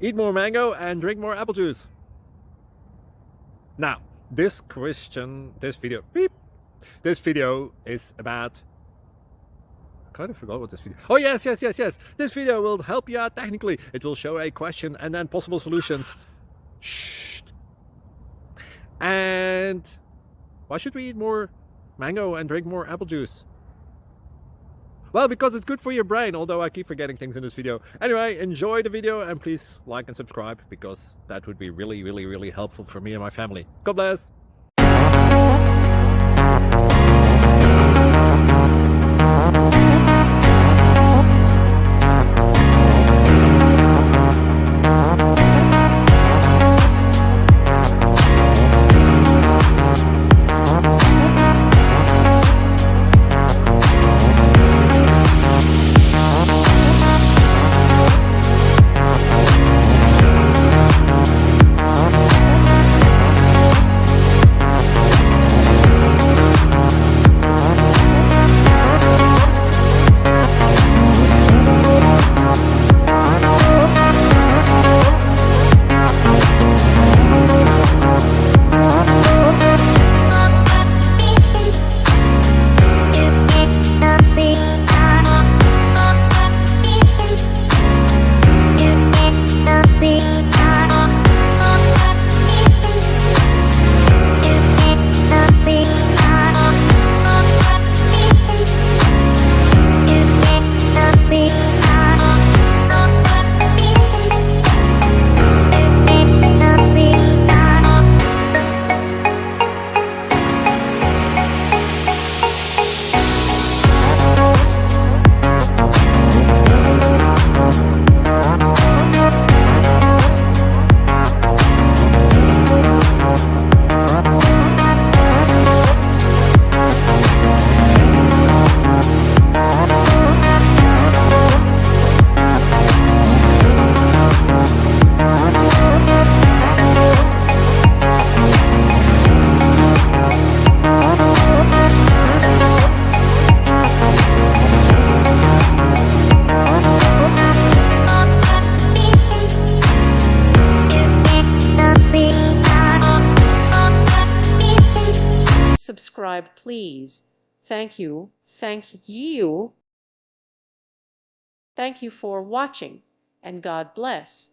Eat more mango and drink more apple juice. Now, this video is about... I kind of forgot what this video... Oh, yes. This video will help you out technically. It will show a question and then possible solutions. Shh. And why should we eat more mango and drink more apple juice? Well, because it's good for your brain, although I keep forgetting things in this video. Anyway, enjoy the video and please like and subscribe, because that would be really helpful for me and my family. God bless! Subscribe, please. Thank you. Thank you. Thank you for watching, and God bless.